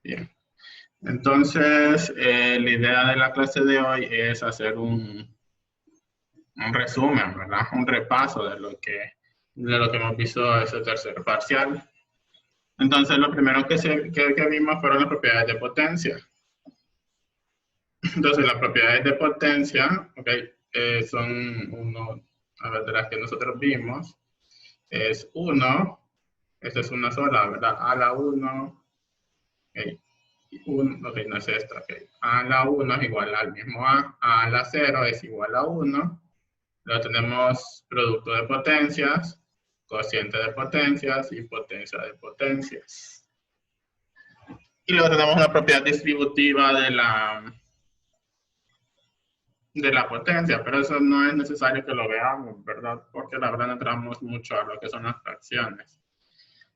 Bien. Entonces, la idea de la clase de hoy es hacer un resumen, ¿verdad? Un repaso de lo que hemos visto ese tercer parcial. Entonces, lo primero que vimos fueron las propiedades de potencia. Entonces, las propiedades de potencia, son a ver, de las que nosotros vimos, es 1, esta es una sola, ¿verdad? A la 1, no es esta, A la 1 es igual al mismo A la 0 es igual a 1, luego tenemos producto de potencias, cociente de potencias y potencia de potencias. Y luego tenemos una propiedad distributiva de la potencia, pero eso no es necesario que lo veamos, ¿verdad? Porque la verdad no entramos mucho a lo que son las fracciones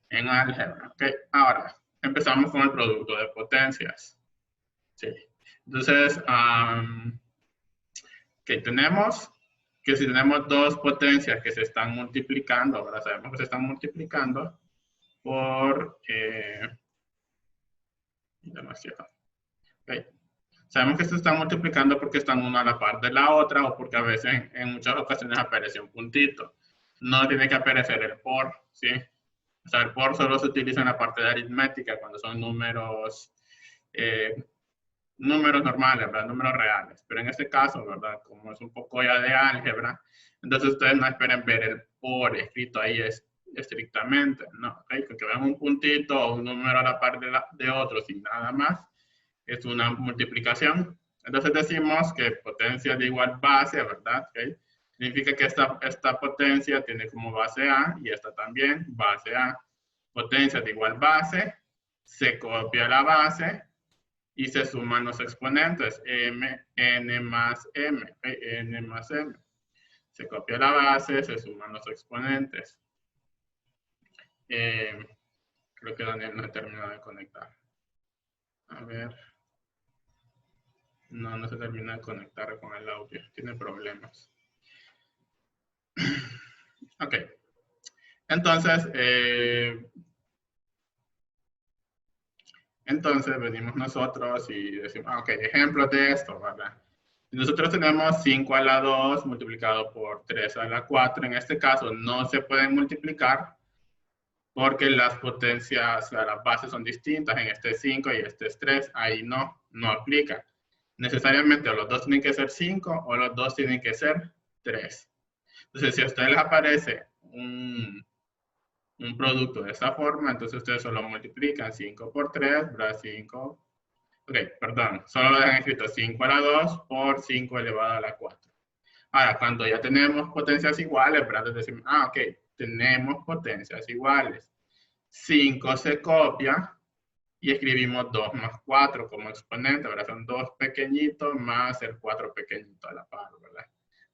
en álgebra. Okay. Ahora, empezamos con el producto de potencias. Sí. Entonces, tenemos que si tenemos dos potencias que se están multiplicando, ahora sabemos que se están multiplicando por demasiado. Okay. Sabemos que se están multiplicando porque están una a la par de la otra o porque a veces en muchas ocasiones aparece un puntito. No tiene que aparecer el por, ¿sí? O sea, el por solo se utiliza en la parte de aritmética cuando son números normales, ¿verdad? Números reales. Pero en este caso, ¿verdad? Como es un poco ya de álgebra, entonces ustedes no esperen ver el por escrito ahí estrictamente, ¿no? ¿Okay? Que vean un puntito o un número a la par de otro sin nada más, es una multiplicación. Entonces decimos que potencia de igual base, ¿verdad? ¿Okay? Significa que esta potencia tiene como base A y esta también, base A. Potencia de igual base, se copia la base y se suman los exponentes, n más m, n más m. Se copia la base, se suman los exponentes. Creo que Daniel no ha terminado de conectar. A ver. No se termina de conectar con el audio. Tiene problemas. Ok. Entonces, venimos nosotros y decimos, ok, ejemplos de esto, ¿verdad? Nosotros tenemos 5 a la 2 multiplicado por 3 a la 4. En este caso no se pueden multiplicar porque las potencias, las bases son distintas. En este es 5 y este es 3. Ahí no aplica. Necesariamente o los dos tienen que ser 5 o los dos tienen que ser 3. Entonces, si a ustedes les aparece un producto de esa forma, entonces ustedes solo multiplican 5 por 3, ¿verdad? 5. Ok, perdón. Solo lo dejan escrito 5 a la 2 por 5 elevado a la 4. Ahora, cuando ya tenemos potencias iguales, ¿verdad? Entonces decimos, ok, tenemos potencias iguales. 5 se copia y escribimos 2 más 4 como exponente, ¿verdad? Son 2 pequeñitos más el 4 pequeñito a la par, ¿verdad?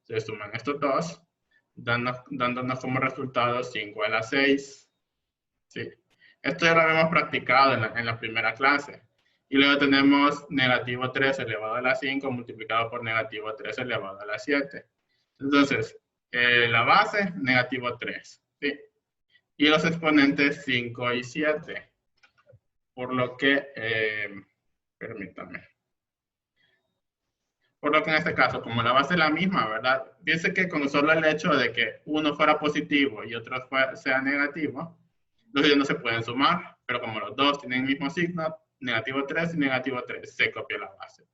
Se suman estos dos, dándonos como resultado 5 a la 6. ¿Sí? Esto ya lo habíamos practicado en la primera clase. Y luego tenemos negativo 3 elevado a la 5 multiplicado por negativo 3 elevado a la 7. Entonces, la base, negativo 3. ¿Sí? Y los exponentes 5 y 7. Por lo que, permítame. Por lo que en este caso, como la base es la misma, ¿verdad? Fíjense que con solo el hecho de que uno fuera positivo y otro sea negativo, los dos no se pueden sumar, pero como los dos tienen el mismo signo, negativo 3 y negativo 3, se copia la base.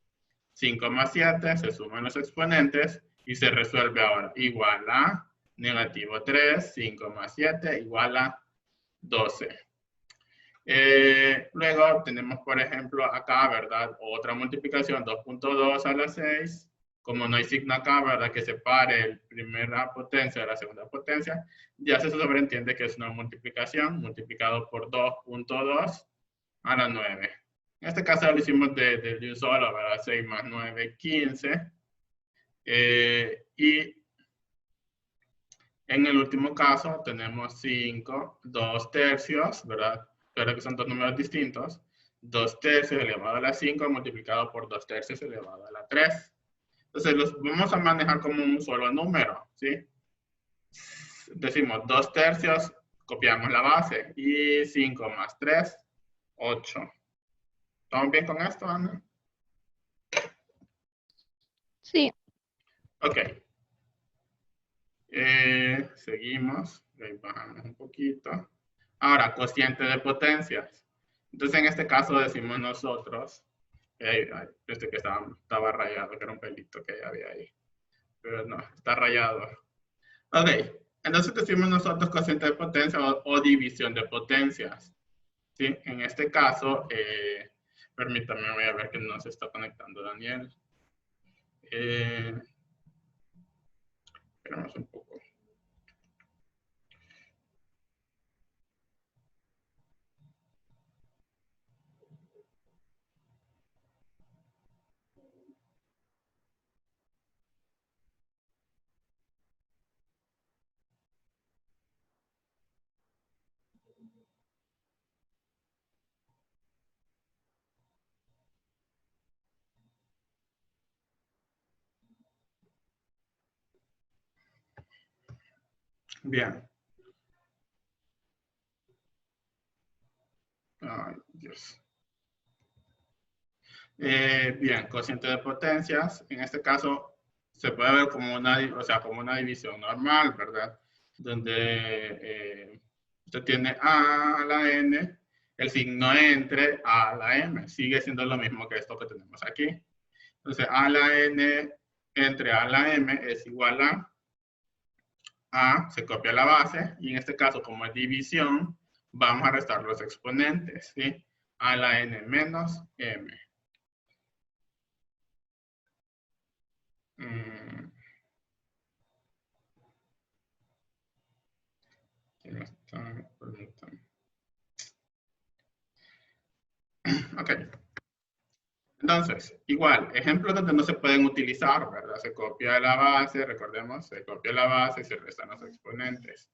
5 más 7, se suman los exponentes y se resuelve ahora igual a negativo 3, 5 más 7 igual a 12. Luego tenemos, por ejemplo, acá, ¿verdad? Otra multiplicación, 2.2 a la 6. Como no hay signo acá, ¿verdad? Que separe la primera potencia de la segunda potencia, ya se sobreentiende que es una multiplicación, multiplicado por 2.2 a la 9. En este caso lo hicimos de un solo, ¿verdad? 6 más 9, 15. Y en el último caso tenemos 5, 2 tercios, ¿verdad? Pero que son dos números distintos. 2 tercios elevado a la 5 multiplicado por 2 tercios elevado a la 3. Entonces los vamos a manejar como un solo número, ¿sí? Decimos 2 tercios, copiamos la base. Y 5 más 3, 8. ¿Estamos bien con esto, Ana? Sí. Ok. Seguimos. Ahí bajamos un poquito. Ahora, cociente de potencias. Entonces, en este caso decimos nosotros, este que estaba rayado, que era un pelito que había ahí. Pero no, está rayado. Ok, entonces decimos nosotros cociente de potencia o división de potencias. ¿Sí? En este caso, permítame, voy a ver que no se está conectando Daniel. Esperamos un poco. Bien. Ay, Dios. Bien, cociente de potencias. En este caso, se puede ver como como una división normal, ¿verdad? Donde usted tiene A a la N, el signo entre A a la M. Sigue siendo lo mismo que esto que tenemos aquí. Entonces, A a la N entre A a la M es igual a, se copia la base, y en este caso, como es división, vamos a restar los exponentes, ¿sí? A a la N menos M. Mm. Ok. Entonces, igual, ejemplos donde no se pueden utilizar, ¿verdad? Se copia la base, recordemos, se copia la base y se restan los exponentes.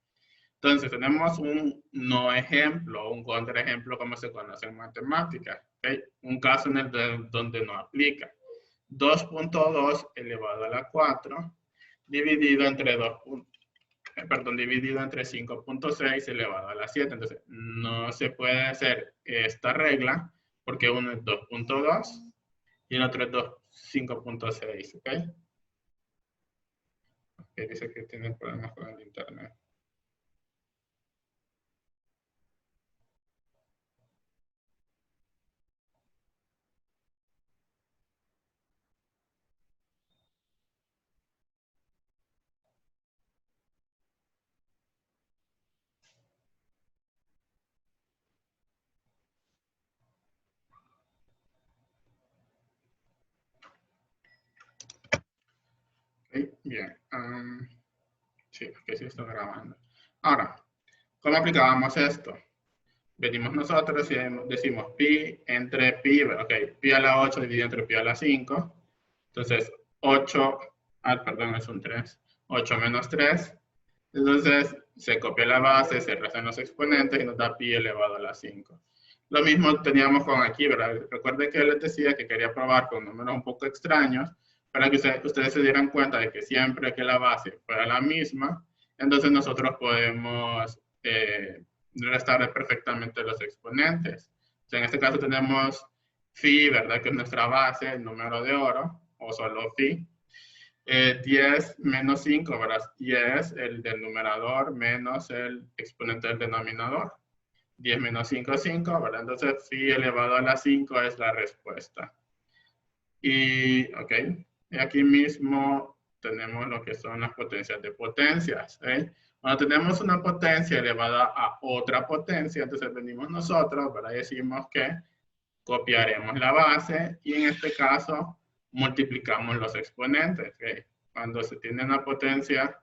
Entonces, tenemos un no ejemplo, un contraejemplo, como se conoce en matemáticas. ¿Okay? Un caso en el donde no aplica. 2.2 elevado a la 4 dividido entre 5.6 elevado a la 7. Entonces, no se puede hacer esta regla porque uno es 2.2 y el otro es 5.6, ¿ok? Que dice que tiene problemas con el internet. Okay, bien. Sí, que sí estoy grabando. Ahora, ¿cómo aplicábamos esto? Venimos nosotros y decimos pi entre pi, ok, pi a la 8 dividido entre pi a la 5. Entonces, 8, perdón, es un 3. 8 menos 3. Entonces, se copia la base, se restan los exponentes y nos da pi elevado a la 5. Lo mismo teníamos con aquí, ¿verdad? Recuerden que les decía que quería probar con números un poco extraños para que ustedes se dieran cuenta de que siempre que la base fuera la misma, entonces nosotros podemos restar perfectamente los exponentes. O sea, en este caso tenemos phi, ¿verdad? Que es nuestra base, el número de oro, o solo phi. 10 menos 5, ¿verdad? 10, el del numerador, menos el exponente del denominador. 10 menos 5 es 5, ¿verdad? Entonces, phi elevado a la 5 es la respuesta. Y, ok, y aquí mismo tenemos lo que son las potencias de potencias. Cuando tenemos una potencia elevada a otra potencia, entonces venimos nosotros, ¿verdad? Y decimos que copiaremos la base y en este caso multiplicamos los exponentes. Cuando se tiene una potencia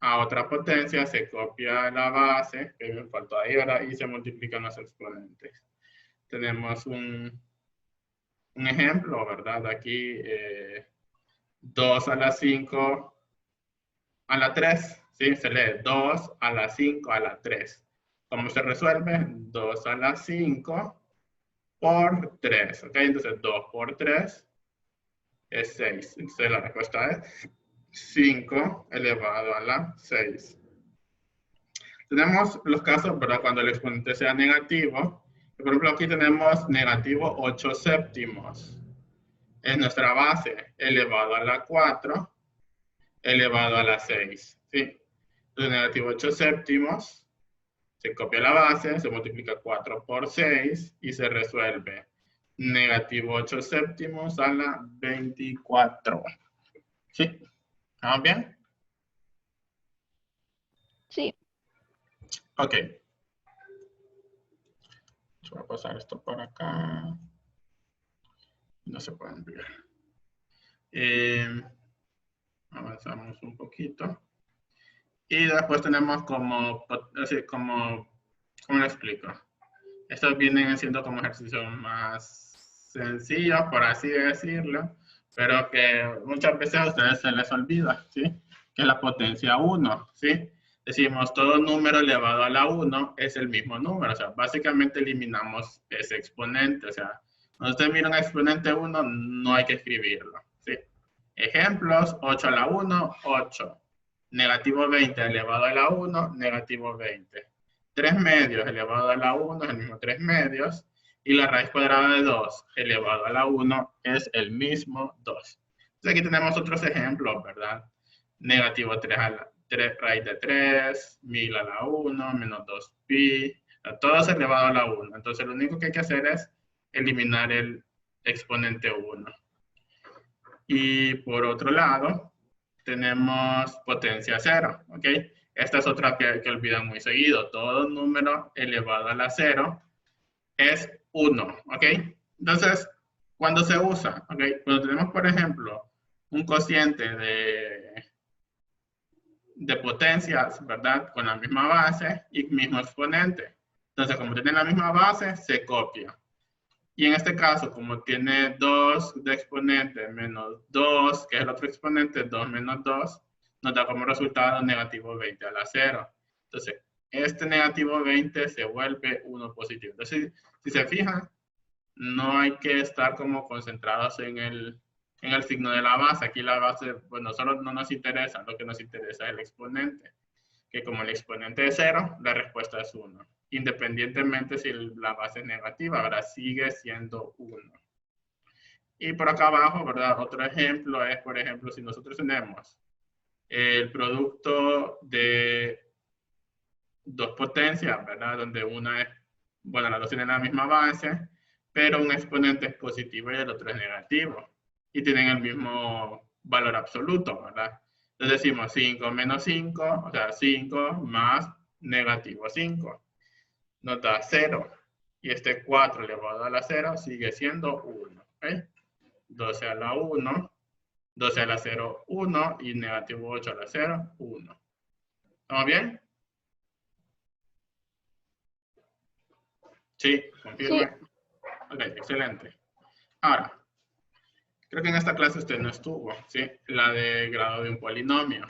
a otra potencia, se copia la base, que me faltó ahí ahora, y se multiplican los exponentes. Tenemos un ejemplo, ¿verdad? Aquí 2 a la 5 a la 3, ¿sí? Se lee 2 a la 5 a la 3. ¿Cómo se resuelve? 2 a la 5 por 3, ¿ok? Entonces 2 por 3 es 6. Entonces la respuesta es 5 elevado a la 6. Tenemos los casos, ¿verdad? Cuando el exponente sea negativo Por ejemplo, aquí tenemos negativo 8 séptimos. Es nuestra base, elevado a la 4, elevado a la 6. ¿Sí? Entonces, negativo 8 séptimos, se copia la base, se multiplica 4 por 6 y se resuelve. Negativo 8 séptimos a la 24. ¿Sí? ¿Estamos bien? Sí. Ok. Voy a pasar esto por acá. No se puede enviar. Avanzamos un poquito. Y después tenemos ¿cómo lo explico? Estos vienen siendo como ejercicios más sencillos, por así decirlo, pero que muchas veces a ustedes se les olvida, ¿sí? Que es la potencia 1, ¿sí? Decimos, todo número elevado a la 1 es el mismo número, o sea, básicamente eliminamos ese exponente, o sea, cuando usted mira un exponente 1, no hay que escribirlo, ¿sí? Ejemplos, 8 a la 1, 8. Negativo 20 elevado a la 1, negativo 20. 3 medios elevado a la 1 es el mismo 3 medios. Y la raíz cuadrada de 2 elevado a la 1 es el mismo 2. Entonces aquí tenemos otros ejemplos, ¿verdad? Negativo 3 a la 3, raíz de 3, 1000 a la 1, menos 2pi. Todo es elevado a la 1. Entonces lo único que hay que hacer es eliminar el exponente 1. Y por otro lado, tenemos potencia 0, ¿ok? Esta es otra que olvidan muy seguido. Todo número elevado a la 0 es 1, ¿ok? Entonces, ¿cuándo se usa? ¿Ok? Cuando tenemos, por ejemplo, un cociente de potencias, ¿verdad? Con la misma base y mismo exponente. Entonces, como tienen la misma base, se copia. Y en este caso, como tiene 2 de exponente menos 2, que es el otro exponente, 2 menos 2, nos da como resultado negativo 20 a la 0. Entonces, este negativo 20 se vuelve 1 positivo. Entonces, si se fijan, no hay que estar como concentrados en el signo de la base. Aquí la base, bueno, solo no nos interesa, lo que nos interesa es el exponente. Que como el exponente es 0, la respuesta es 1. Independientemente si la base es negativa, ahora sigue siendo 1. Y por acá abajo, ¿verdad? Otro ejemplo es, por ejemplo, si nosotros tenemos el producto de dos potencias, ¿verdad? Donde una es, bueno, las dos tienen la misma base, pero un exponente es positivo y el otro es negativo. Y tienen el mismo valor absoluto, ¿verdad? Entonces decimos 5 menos 5, o sea, 5 más negativo 5. Nos da 0. Y este 4 elevado a la 0 sigue siendo 1. ¿Okay? 12 a la 1, 12 a la 0, 1 y negativo 8 a la 0, 1. ¿Estamos bien? Sí, confirme. Sí. Ok, excelente. Ahora, creo que en esta clase usted no estuvo, ¿sí? La de grado de un polinomio.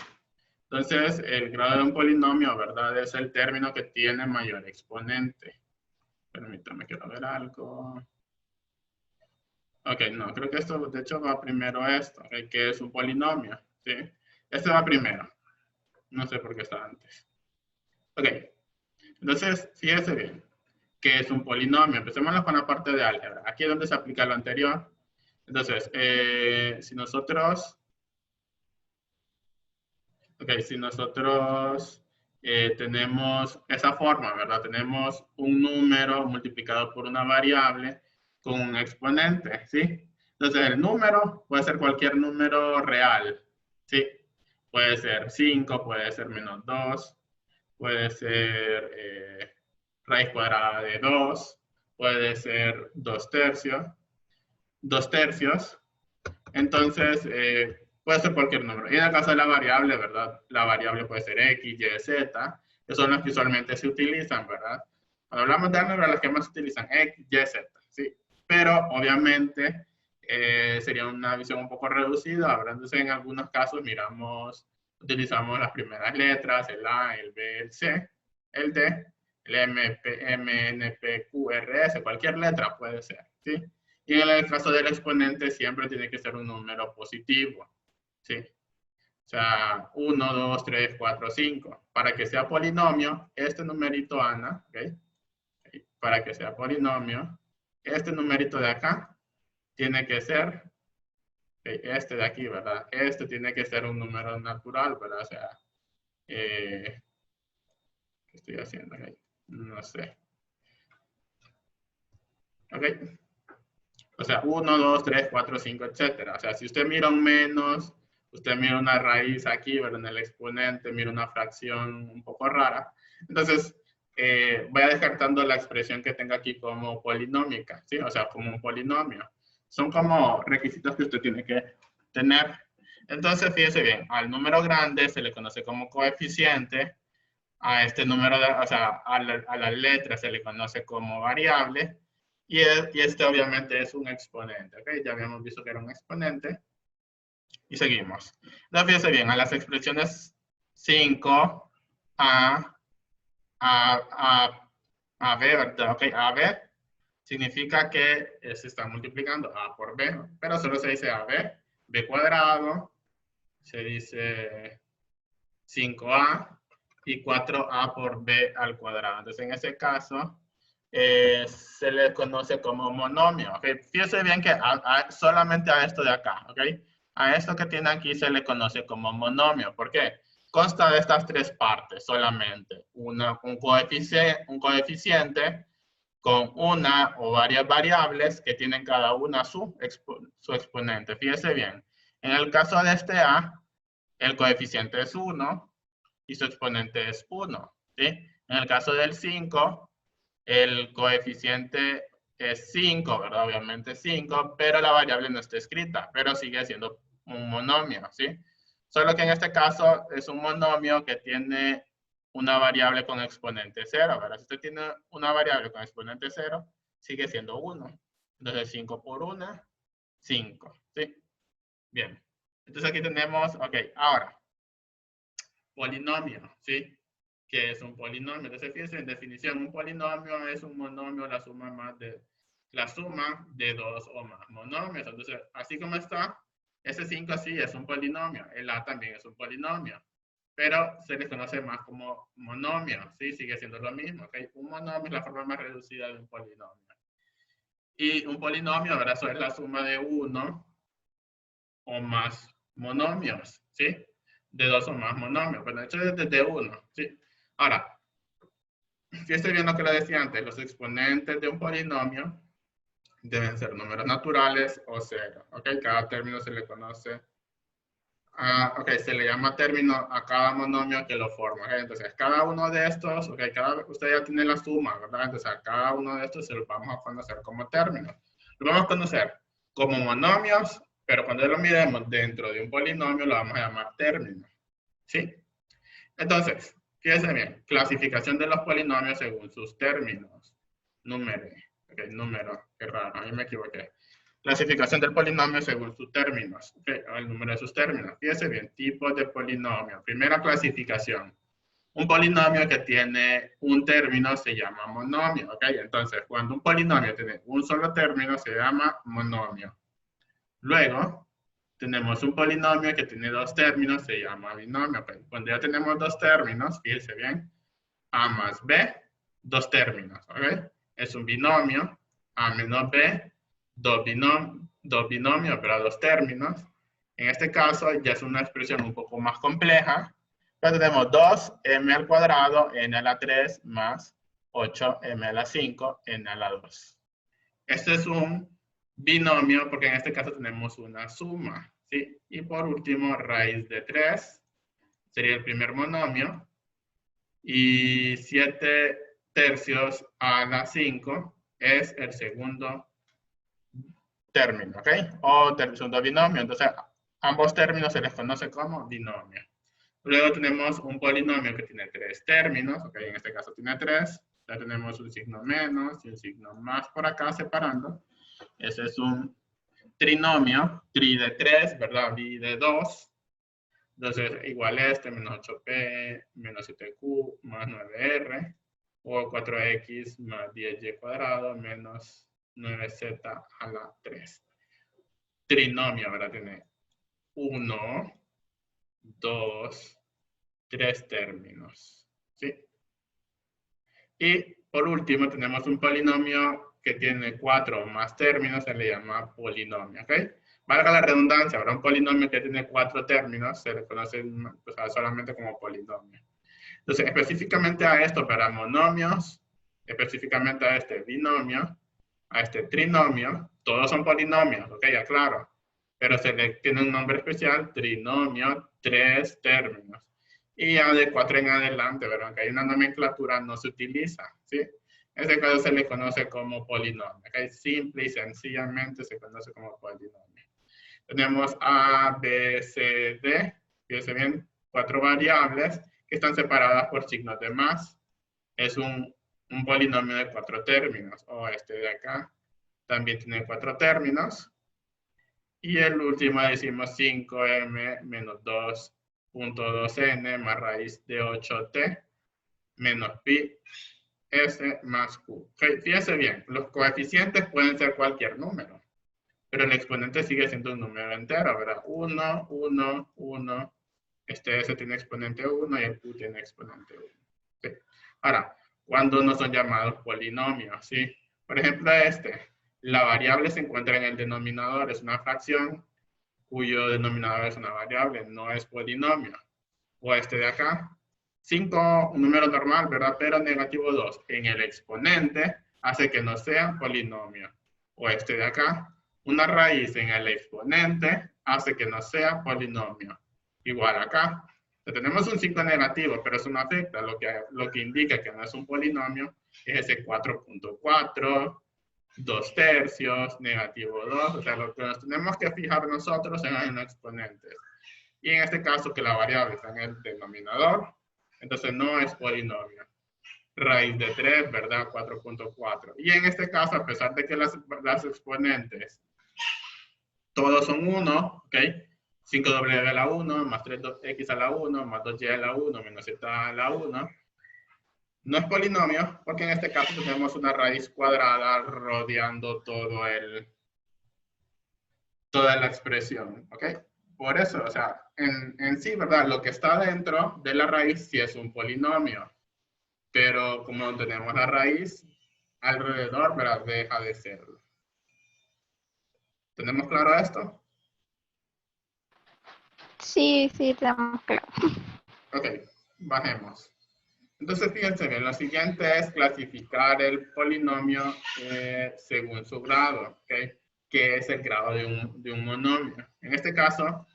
Entonces, el grado de un polinomio, ¿verdad? Es el término que tiene mayor exponente. Permítame, quiero ver algo. Ok, no, creo que esto, de hecho, va primero esto, que es un polinomio, ¿sí? Este va primero. No sé por qué está antes. Ok, entonces, fíjese bien, ¿qué es un polinomio? Empecemos con la parte de álgebra. Aquí es donde se aplica lo anterior. Entonces, si nosotros tenemos esa forma, ¿verdad? Tenemos un número multiplicado por una variable con un exponente, ¿sí? Entonces, el número puede ser cualquier número real, ¿sí? Puede ser 5, puede ser menos 2, puede ser raíz cuadrada de 2, puede ser 2 tercios, 2 tercios. Entonces, puede ser cualquier número. Y en el caso de la variable, ¿verdad? La variable puede ser X, Y, Z, que son las que usualmente se utilizan, ¿verdad? Cuando hablamos de álgebra, las que más se utilizan, X, Y, Z, ¿sí? Pero, obviamente, sería una visión un poco reducida, ¿verdad? Entonces, en algunos casos, utilizamos las primeras letras, el A, el B, el C, el D, el M, N, P, Q, R, S, cualquier letra puede ser, ¿sí? Y en el caso del exponente siempre tiene que ser un número positivo, ¿sí? O sea, 1, 2, 3, 4, 5. Para que sea polinomio, este numerito Ana, ¿ok? para que sea polinomio, este numerito de acá tiene que ser este de aquí, ¿verdad? Este tiene que ser un número natural, ¿verdad? O sea, ¿qué estoy haciendo ahí? No sé. ¿Ok? O sea, 1, 2, 3, 4, 5, etcétera. O sea, si usted mira un menos, usted mira una raíz aquí, ¿verdad? En el exponente, mira una fracción un poco rara. Entonces, vaya descartando la expresión que tenga aquí como polinómica, ¿sí? O sea, como un polinomio. Son como requisitos que usted tiene que tener. Entonces, fíjese bien, al número grande se le conoce como coeficiente, a este número, o sea, a la letra se le conoce como variable, y este obviamente es un exponente, ¿ok? Ya habíamos visto que era un exponente, y seguimos. Entonces, fíjese bien, a las expresiones 5, a B, ¿verdad? Ok, a B significa que se está multiplicando A por B, pero solo se dice AB, B cuadrado, se dice 5A y 4A por B al cuadrado. Entonces, en ese caso, se le conoce como monomio. ¿Okay? Fíjese bien que solamente a esto de acá, ¿ok? A esto que tiene aquí se le conoce como monomio. ¿Por qué? Consta de estas tres partes solamente. Un coeficiente con una o varias variables que tienen cada una su exponente. Fíjese bien. En el caso de este A, el coeficiente es 1 y su exponente es 1. ¿Sí? En el caso del 5, el coeficiente es 5, ¿verdad? Obviamente 5, pero la variable no está escrita, pero sigue siendo un monomio, ¿sí? Solo que en este caso es un monomio que tiene una variable con exponente 0, ¿verdad? Si usted tiene una variable con exponente 0, sigue siendo 1. Entonces 5 por 1, 5, ¿sí? Bien. Entonces aquí tenemos, ok, ahora, polinomio, ¿sí? Que es un polinomio. Entonces, fíjense, en definición, un polinomio es un monomio, la suma de dos o más monomios. Entonces, así como está, ese 5 así es un polinomio. El A también es un polinomio. Pero se les conoce más como monomio, ¿sí? Sigue siendo lo mismo, ¿ok? Un monomio es la forma más reducida de un polinomio. Y un polinomio, ¿verdad? Eso es la suma de uno o más monomios, ¿sí? De dos o más monomios. Bueno, de hecho es de uno, ¿sí? Ahora, fíjate bien lo que le decía antes, los exponentes de un polinomio deben ser números naturales o cero, ¿ok? Cada término se le conoce, ok, se le llama término a cada monomio que lo forma, ¿ok? Entonces, cada uno de estos, ok, usted ya tiene la suma, ¿verdad? Entonces, a cada uno de estos se los vamos a conocer como términos. Lo vamos a conocer como monomios, pero cuando lo miremos dentro de un polinomio lo vamos a llamar término, ¿sí? Entonces, fíjense bien, clasificación de los polinomios según sus términos. Número, qué raro, ahí me equivoqué. Clasificación del polinomio según sus términos, el número de sus términos. Fíjense bien, tipos de polinomio. Primera clasificación. Un polinomio que tiene un término se llama monomio, ¿ok? Entonces, cuando un polinomio tiene un solo término, se llama monomio. Luego, tenemos un polinomio que tiene dos términos, se llama binomio. Okay. Cuando ya tenemos dos términos, fíjense bien, A más B, dos términos, ¿ok? Es un binomio, A menos B, dos binomios, pero dos términos. En este caso ya es una expresión un poco más compleja, pero tenemos 2m al cuadrado, n a la 3, más 8m a la 5, n a la 2. Este es un binomio porque en este caso tenemos una suma, ¿sí? Y por último, raíz de 3 sería el primer monomio. Y 7 tercios a la 5 es el segundo término, ¿ok? O segundo binomio. Entonces, ambos términos se les conoce como binomio. Luego tenemos un polinomio que tiene tres términos, ¿ok? En este caso tiene 3. Ya tenemos un signo menos y un signo más por acá separando. Ese es un trinomio, tri de 3, ¿verdad? Bi de 2. Entonces, igual este, menos 8p, menos 7q, más 9r, o 4x más 10y cuadrado, menos 9z a la 3. Trinomio, ¿verdad? Tiene 1, 2, 3 términos, ¿sí? Y por último, tenemos un polinomio que tiene 4 o más términos, se le llama polinomio, ¿ok? Valga la redundancia, ahora un polinomio que tiene 4 términos se le conoce solamente como polinomio. Entonces, específicamente a esto para monomios, específicamente a este binomio, a este trinomio, todos son polinomios, ¿ok? Ya claro. Pero se le tiene un nombre especial, trinomio, 3 términos. Y ya de 4 en adelante, ¿verdad? Aunque hay una nomenclatura, no se utiliza, ¿sí? En este caso se le conoce como polinomio, ¿ok? Simple y sencillamente se conoce como polinomio. Tenemos A, B, C, D, fíjense bien, 4 variables que están separadas por signos de más. Es un polinomio de 4 términos, o este de acá también tiene 4 términos. Y el último decimos 5m menos 2.2n más raíz de 8t menos pi s más q. Okay, fíjense bien, los coeficientes pueden ser cualquier número, pero el exponente sigue siendo un número entero, ¿verdad? 1, 1, 1. Este S tiene exponente 1 y el Q tiene exponente 1. Okay. Ahora, ¿cuándo no son llamados polinomios? ¿Sí? Por ejemplo, la variable se encuentra en el denominador, es una fracción cuyo denominador es una variable, no es polinomio. O este de acá, 5, un número normal, ¿verdad? Pero negativo 2 en el exponente hace que no sea polinomio. O este de acá, una raíz en el exponente hace que no sea polinomio. Igual acá, tenemos un 5 negativo, pero eso no afecta. Lo que indica que no es un polinomio es ese 4.4, 2 tercios, negativo 2. O sea, lo que nos tenemos que fijar nosotros en los exponentes. Y en este caso, que la variable está en el denominador, entonces no es polinomio. Raíz de 3, ¿verdad? 4.4. Y en este caso, a pesar de que las exponentes todos son 1, ¿ok? 5w a la 1, más 3x a la 1, más 2y a la 1, menos z a la 1. No es polinomio, porque en este caso tenemos una raíz cuadrada rodeando toda la expresión, ¿ok? Por eso, o sea, en sí, ¿verdad? Lo que está dentro de la raíz sí es un polinomio, pero como tenemos la raíz alrededor, ¿verdad? Deja de serlo. ¿Tenemos claro esto? Sí, tenemos claro. Ok, bajemos. Entonces, fíjense bien, lo siguiente es clasificar el polinomio según su grado, ¿ok? Que es el grado de un monomio. En este caso,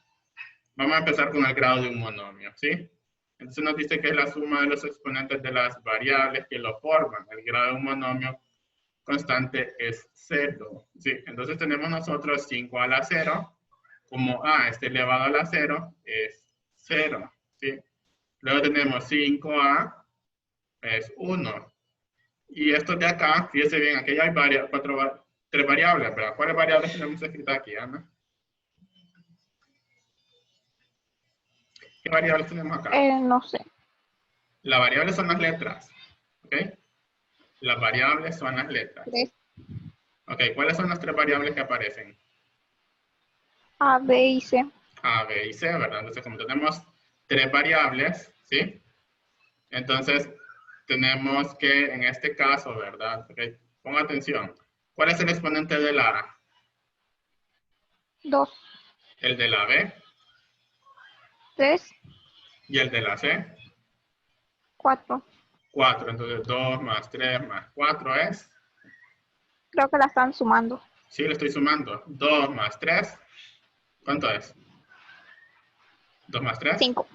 vamos a empezar con el grado de un monomio, ¿sí? Entonces nos dice que es la suma de los exponentes de las variables que lo forman. El grado de un monomio constante es 0, ¿sí? Entonces tenemos nosotros 5 a la 0, como a está elevado a la 0 es 0, ¿sí? Luego tenemos 5a es 1. Y esto de acá, fíjese bien, aquí hay tres variables, ¿verdad? ¿Cuáles variables tenemos escritas aquí, Ana? ¿Qué variables tenemos acá? No sé. Las variables son las letras, ¿ok? Las variables son las letras. 3. Ok, ¿cuáles son las 3 variables que aparecen? A, B y C. A, B y C, ¿verdad? Entonces, como tenemos 3 variables, ¿sí? Entonces, tenemos que, en este caso, ¿verdad? Okay, ponga atención. ¿Cuál es el exponente de la A? 2. El de la B. 3. ¿Y el de la C? 4. 4. Entonces, 2 más 3 más 4 es... Creo que la están sumando. Sí, lo estoy sumando. 2 más 3. ¿Cuánto es? 2 más 3. 5.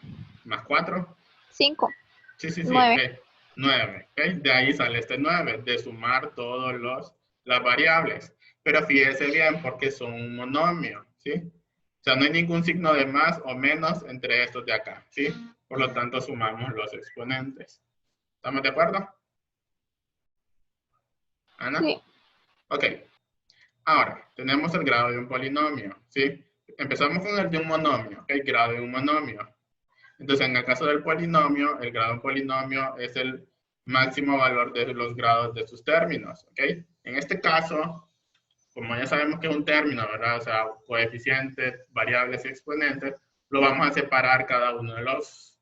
Más 4. 5. Sí. 9. Okay. 9. Okay. De ahí sale este 9, de sumar todas las variables. Pero fíjese bien porque son un monomio, ¿sí? O sea, no hay ningún signo de más o menos entre estos de acá, ¿sí? Por lo tanto, sumamos los exponentes. ¿Estamos de acuerdo? ¿Ana? Sí. Ok. Ahora, tenemos el grado de un polinomio, ¿sí? Empezamos con el de un monomio, el grado de un monomio. Entonces, en el caso del polinomio, el grado de un polinomio es el máximo valor de los grados de sus términos, ¿ok? En este caso, como ya sabemos que es un término, ¿verdad? O sea, coeficientes, variables y exponentes, lo vamos a separar cada uno de los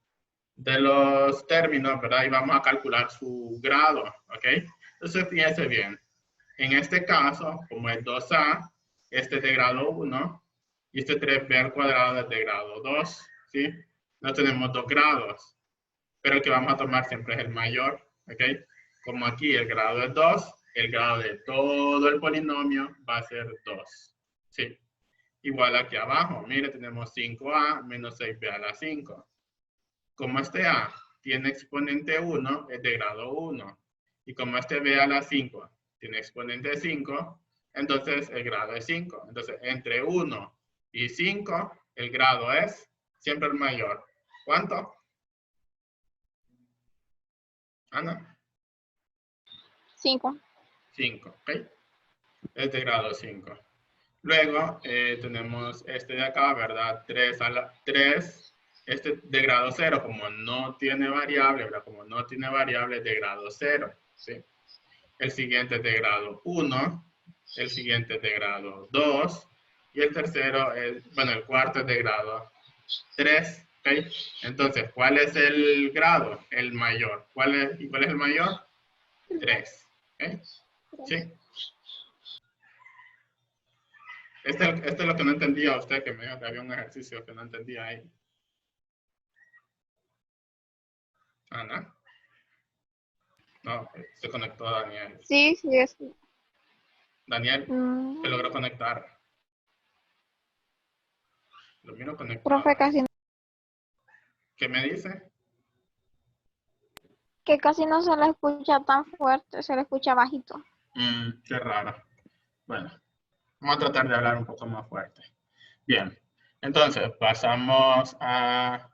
de los términos, ¿verdad? Y vamos a calcular su grado, ¿ok? Entonces, fíjense bien. En este caso, como es 2a, este es de grado 1 y este 3b al cuadrado es de grado 2, ¿sí? No tenemos 2 grados, pero el que vamos a tomar siempre es el mayor, ¿ok? Como aquí el grado es 2, el grado de todo el polinomio va a ser 2, ¿sí? Igual aquí abajo, mire, tenemos 5a menos 6b a la 5. Como este a tiene exponente 1, es de grado 1. Y como este b a la 5 tiene exponente 5, entonces el grado es 5. Entonces, entre 1 y 5, el grado es siempre el mayor. ¿Cuánto? Ana. 5. 5, ¿ok? Es de grado 5. Luego tenemos este de acá, ¿verdad? 3 a la 3. Este de grado 0, como no tiene variable, ¿verdad? Como no tiene variable de grado 0, ¿sí? El siguiente es de grado 1, el siguiente es de grado 2, y el tercero es, bueno, el cuarto es de grado 3, ¿ok? Entonces, ¿cuál es el grado? El mayor. ¿Y cuál es el mayor? 3, ¿ok? ¿Sí? Este es lo que no entendía usted, que me dijo que había un ejercicio que no entendía ahí. Ana. No, se conectó a Daniel. Sí, sí, es. Daniel, se logró conectar. Lo miro conectado. Profe, ¿Qué me dice? que casi no se le escucha tan fuerte, se le escucha bajito. Qué raro. Bueno, vamos a tratar de hablar un poco más fuerte. Bien, entonces pasamos a...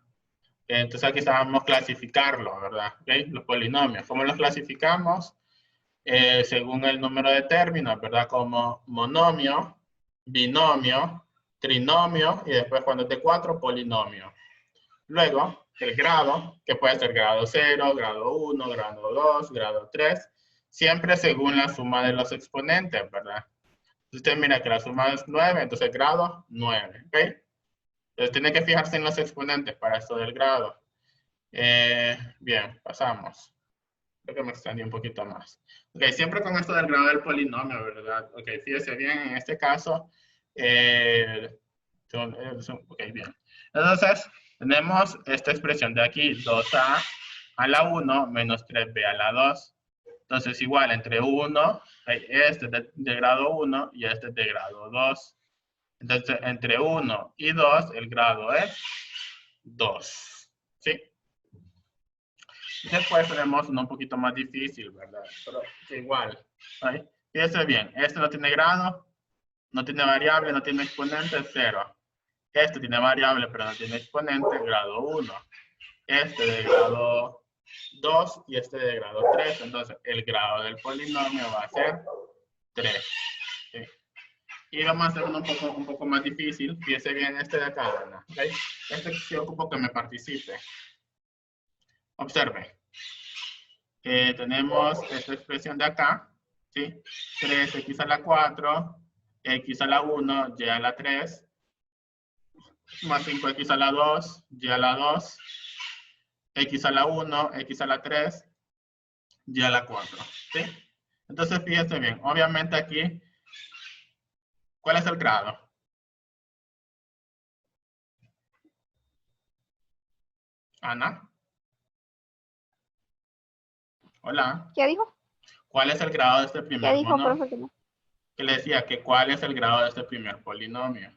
Entonces aquí estábamos clasificarlo, ¿verdad? ¿Okay? Los polinomios. ¿Cómo los clasificamos? Según el número de términos, ¿verdad? Como monomio, binomio, trinomio y después cuando es de 4, polinomio. Luego, el grado, que puede ser grado 0, grado 1, grado 2, grado 3, siempre según la suma de los exponentes, ¿verdad? Usted mira que la suma es 9, entonces grado 9, ¿ok? Entonces tiene que fijarse en los exponentes para esto del grado. Bien, pasamos. Creo que me extendí un poquito más. Ok, siempre con esto del grado del polinomio, ¿verdad? Ok, fíjese bien, en este caso, ok, bien. Entonces, tenemos esta expresión de aquí, 2a a la 1 menos 3b a la 2. Entonces, igual, entre 1, este es de grado 1 y este es de grado 2. Entonces, entre 1 y 2, el grado es 2. ¿Sí? Después tenemos uno un poquito más difícil, ¿verdad? Pero igual. ¿Right? Fíjense bien, este no tiene grado, no tiene variable, no tiene exponente, 0. Este tiene variable, pero no tiene exponente, grado 1. Este de grado 2 y este de grado 3. Entonces, el grado del polinomio va a ser 3. ¿Sí? Y vamos a hacer uno un poco más difícil. Fíjense bien este de acá, Ana. ¿Okay? Este sí ocupo que me participe. Observe. Tenemos esta expresión de acá, ¿sí? 3x a la 4, x a la 1, y a la 3, más 5x a la 2, y a la 2, x a la 1, x a la 3, y a la 4, ¿sí? Entonces, fíjense bien, obviamente aquí, ¿cuál es el grado? Ana. Hola. ¿Qué dijo? ¿Cuál es el grado de este ¿Qué primer dijo, mono? profe? Que no. Que le decía que cuál es el grado de este primer polinomio,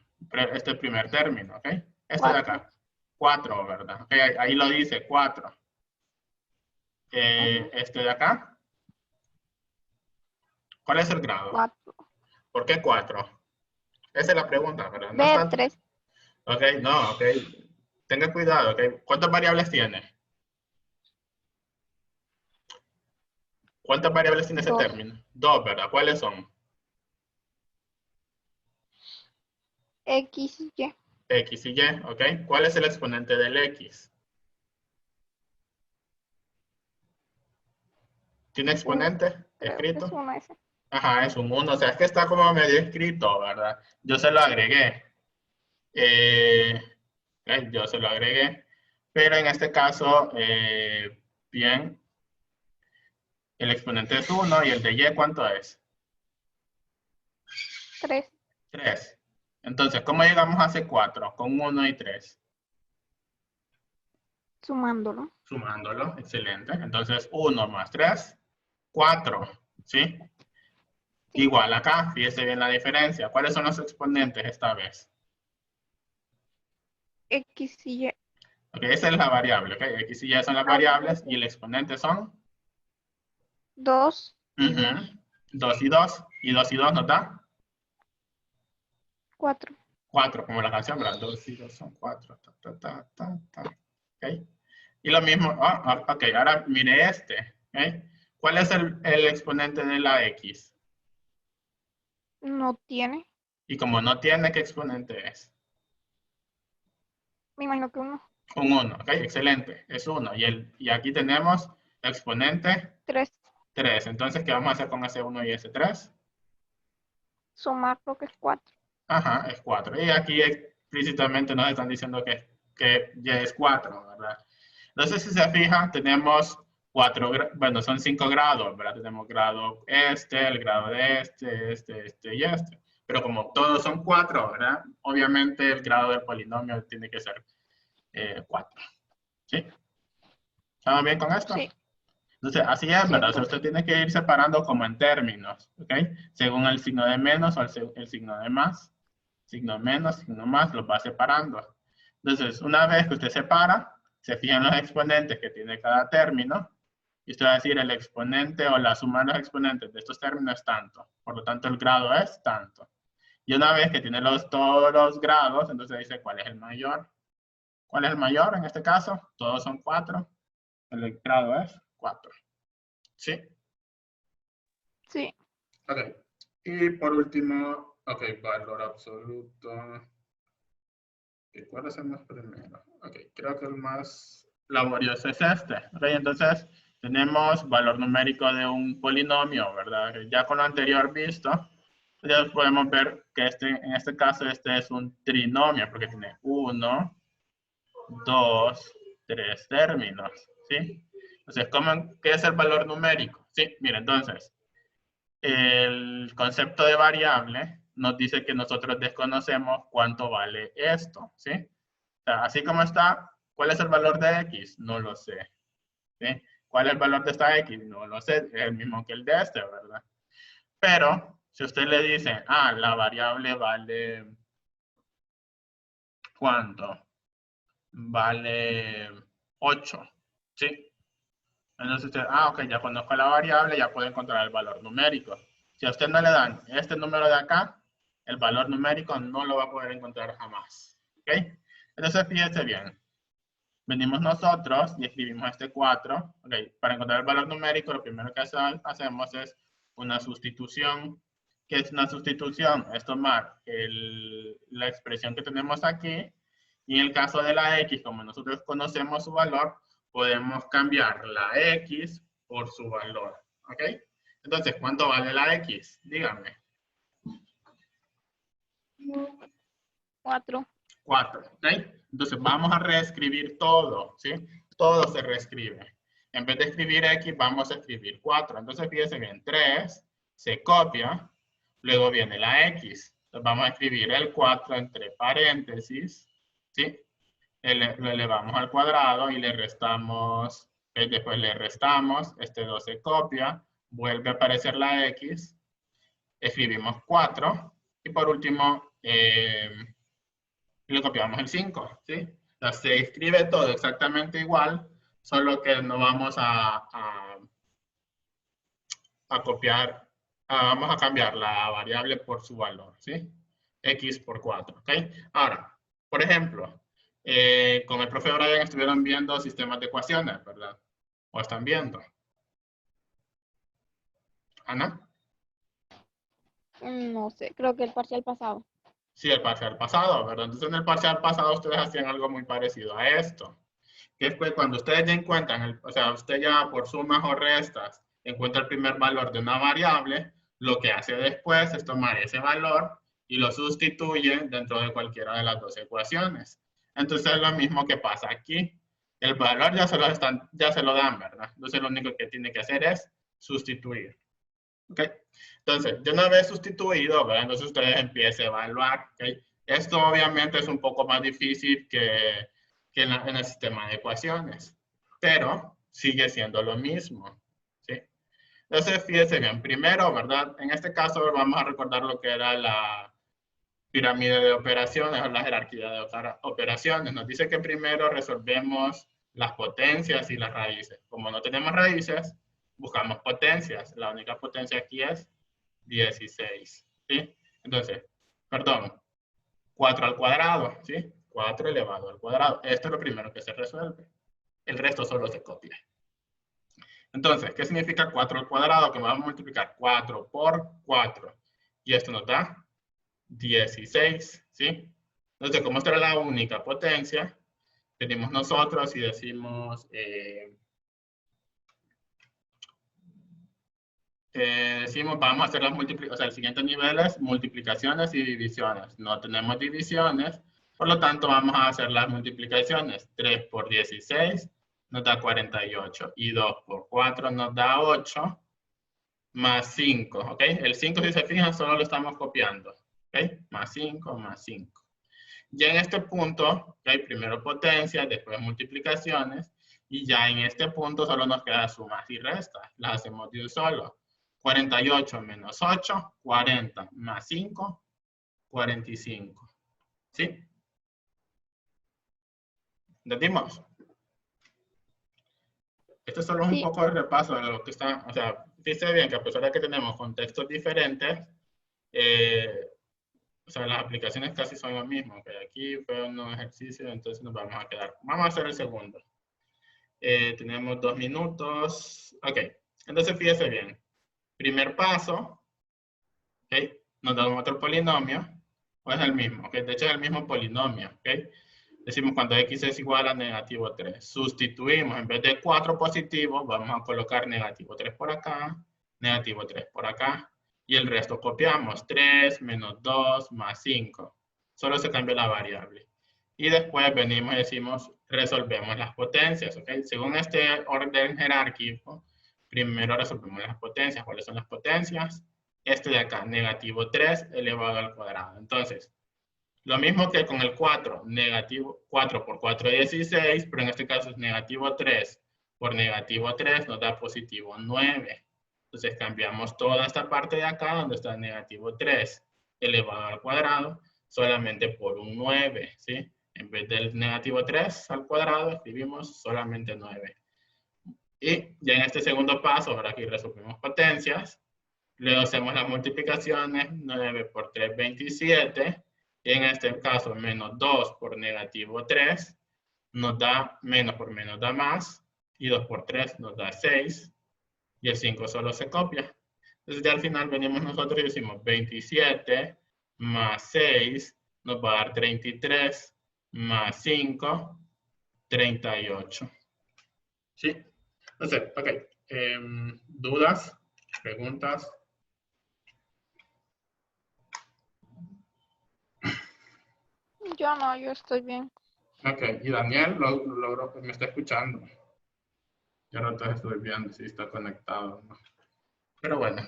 este primer término, ¿ok? Este de 4. acá, 4, ¿verdad? Okay, ahí lo dice, 4. Este de acá, ¿cuál es el grado? 4. ¿Por qué 4? Esa es la pregunta, ¿verdad? No B, está... 3. Ok, no, ok. Tenga cuidado, ¿ok? ¿Cuántas variables tiene? ¿Cuántas variables tiene ese 2. término? 2, ¿verdad? ¿Cuáles son? X, Y. X y Y, ¿ok? ¿Cuál es el exponente del X? ¿Tiene 1. exponente Creo que es escrito? 1 ese. Ajá, es un 1. O sea, es que está como medio escrito, ¿verdad? Yo se lo agregué. Yo se lo agregué. Pero en este caso, bien, el exponente es 1 y el de y, ¿cuánto es? 3. 3. Entonces, ¿cómo llegamos a C4? Con 1 y 3. Sumándolo. Sumándolo, excelente. Entonces, 1 más 3, 4, ¿sí? Sí. Igual acá, fíjese bien la diferencia. ¿Cuáles son los exponentes esta vez? X y Y. Ok, esa es la variable, ok. X y Y son las variables y el exponente son 2 y 2. 2 y 2. ¿Y 2 y 2 nos da? 4. 4, como la canción, ¿verdad? 2 y 2 son 4. Ta, ta, ta, ta, ta. Ok. Y lo mismo, ok, ahora mire este. ¿Okay? ¿Cuál es el exponente de la X? No tiene. Y como no tiene, ¿qué exponente es? Me imagino que 1. Un 1, ok, excelente, es 1. Y aquí tenemos exponente 3. 3. Entonces, ¿qué vamos a hacer con ese 1 y ese 3? Sumar lo que es 4. Ajá, es 4. Y aquí explícitamente nos están diciendo que ya es 4, ¿verdad? Entonces, si se fijan, tenemos 4, bueno, son 5 grados, ¿verdad? Tenemos grado el grado de este y este. Pero como todos son 4, ¿verdad? Obviamente el grado del polinomio tiene que ser 4. ¿Sí? ¿Estamos bien con esto? Sí. Entonces, así es, Sí, ¿verdad? O sea, profe. usted tiene que ir separando como en términos, ¿ok? Según el signo de menos o el signo de más. Signo menos, signo más, los va separando. Entonces, una vez que usted separa, se fijan los exponentes que tiene cada término, y usted va a decir el exponente o la suma de los exponentes de estos términos es tanto. Por lo tanto, el grado es tanto. Y una vez que tiene todos los grados, entonces dice cuál es el mayor. ¿Cuál es el mayor en este caso? Todos son 4. El grado es 4. ¿Sí? Sí. Ok. Y por último, ok, valor absoluto. ¿Cuál hacemos primero? Ok, creo que el más laborioso es este. Ok, entonces tenemos valor numérico de un polinomio, ¿verdad? Ya con lo anterior visto, ya podemos ver que en este caso este es un trinomio, porque tiene 1, 2, 3 términos, ¿sí? Entonces, ¿qué es el valor numérico? Sí, mira, entonces, el concepto de variable nos dice que nosotros desconocemos cuánto vale esto, ¿sí? O sea, así como está, ¿cuál es el valor de X? No lo sé, ¿sí? ¿Cuál es el valor de esta X? No lo sé, es el mismo que el de este, ¿verdad? Pero, si usted le dice, la variable vale, ¿cuánto? Vale 8, ¿sí? Entonces usted, ok, ya conozco la variable, ya puedo encontrar el valor numérico. Si a usted no le dan este número de acá, el valor numérico no lo va a poder encontrar jamás. ¿Ok? Entonces fíjese bien. Venimos nosotros y escribimos este 4. Ok, para encontrar el valor numérico, lo primero que hacemos es una sustitución. ¿Qué es una sustitución? Es tomar la expresión que tenemos aquí y en el caso de la X, como nosotros conocemos su valor, podemos cambiar la X por su valor. ¿Ok? Entonces, ¿cuánto vale la X? Díganme. 4. 4. ¿Ok? Entonces, vamos a reescribir todo. ¿Sí? Todo se reescribe. En vez de escribir X, vamos a escribir 4. Entonces, fíjense bien. 3 se copia. Luego viene la X. Entonces, vamos a escribir el 4 entre paréntesis. ¿Sí? Lo elevamos al cuadrado y le restamos, después le restamos, este 2 se copia, vuelve a aparecer la X, escribimos 4 y por último le copiamos el 5, ¿sí? Entonces se escribe todo exactamente igual, solo que no vamos a copiar, vamos a cambiar la variable por su valor, ¿sí? X por 4, ¿ok? Ahora, por ejemplo, con el profe Brian estuvieron viendo sistemas de ecuaciones, ¿verdad? ¿O están viendo? ¿Ana? No sé, creo que el parcial pasado. Sí, el parcial pasado, ¿verdad? Entonces en el parcial pasado ustedes hacían algo muy parecido a esto. Que es que cuando ustedes ya encuentran, o sea, usted ya por sumas o restas encuentra el primer valor de una variable, lo que hace después es tomar ese valor y lo sustituye dentro de cualquiera de las dos ecuaciones. Entonces es lo mismo que pasa aquí. El valor ya se lo dan, ¿verdad? Entonces lo único que tiene que hacer es sustituir. ¿Ok? Entonces, de una vez sustituido, ¿verdad? Entonces ustedes empiecen a evaluar. ¿Ok? Esto obviamente es un poco más difícil que en el sistema de ecuaciones, pero sigue siendo lo mismo. ¿Sí? Entonces, fíjense bien, primero, ¿verdad? En este caso vamos a recordar lo que era la pirámide de operaciones o la jerarquía de operaciones. Nos dice que primero resolvemos las potencias y las raíces. Como no tenemos raíces, buscamos potencias. La única potencia aquí es 16. ¿Sí? Entonces, perdón, 4 al cuadrado. ¿Sí? 4 elevado al cuadrado. Esto es lo primero que se resuelve. El resto solo se copia. Entonces, ¿qué significa 4 al cuadrado? Que vamos a multiplicar 4 por 4. Y esto nos da 16, ¿sí? Entonces, como esta era la única potencia, venimos nosotros y decimos, vamos a hacer las multiplicaciones, o sea, el siguiente nivel es multiplicaciones y divisiones. No tenemos divisiones, por lo tanto, vamos a hacer las multiplicaciones. 3 por 16 nos da 48 y 2 por 4 nos da 8 más 5, ¿ok? El 5, si se fijan, solo lo estamos copiando, ¿ok? Más 5, más 5. Ya en este punto, ¿ok? Primero potencia, después multiplicaciones, y ya en este punto solo nos queda sumas y restas. Las hacemos de un solo. 48 menos 8, 40 más 5, 45. ¿Sí? ¿Entendimos? Esto solo es un Sí. poco de repaso de lo que está, o sea, fíjense bien que a pesar de que tenemos contextos diferentes, o sea, las aplicaciones casi son lo mismo. Okay, aquí fue un ejercicio, entonces nos vamos a quedar. Vamos a hacer el segundo. Tenemos 2 minutos. Ok, entonces fíjese bien. Primer paso, ok, nos da otro polinomio, o es el mismo, ok, de hecho es el mismo polinomio, ok. Decimos cuando x es igual a negativo 3. Sustituimos, en vez de 4 positivos, vamos a colocar negativo 3 por acá, negativo 3 por acá, y el resto copiamos, 3 menos 2 más 5. Solo se cambia la variable. Y después venimos y decimos, resolvemos las potencias, ¿ok? Según este orden jerárquico, primero resolvemos las potencias. ¿Cuáles son las potencias? Este de acá, negativo 3 elevado al cuadrado. Entonces, lo mismo que con el 4, negativo 4 por 4 es 16, pero en este caso es negativo 3 por negativo 3 nos da positivo 9. Entonces cambiamos toda esta parte de acá donde está negativo 3 elevado al cuadrado solamente por un 9, ¿sí? En vez del negativo 3 al cuadrado escribimos solamente 9. Y ya en este segundo paso, ahora aquí resolvemos potencias. Luego hacemos las multiplicaciones, 9 por 3, 27. Y en este caso, menos 2 por negativo 3 nos da menos por menos da más. Y 2 por 3 nos da 6. Y el 5 solo se copia. Entonces ya al final venimos nosotros y decimos 27 más 6 nos va a dar 33 más 5, 38. ¿Sí? Entonces, ok. ¿Dudas? ¿Preguntas? Yo no, yo estoy bien. Ok, y Daniel me está escuchando. Ya no estoy viendo si está conectado, ¿no? Pero bueno.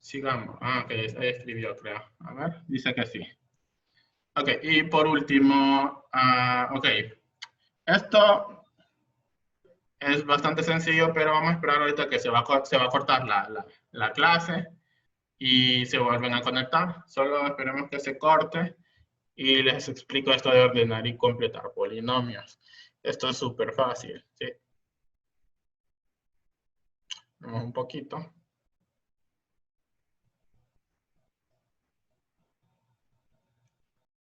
Sigamos. Ah, ok, ahí escribió, creo. A ver, dice que sí. Ok, y por último, ok. Esto es bastante sencillo, pero vamos a esperar ahorita que se va a cortar la clase y se vuelven a conectar. Solo esperemos que se corte y les explico esto de ordenar y completar polinomios. Esto es súper fácil, ¿sí? Vamos un poquito.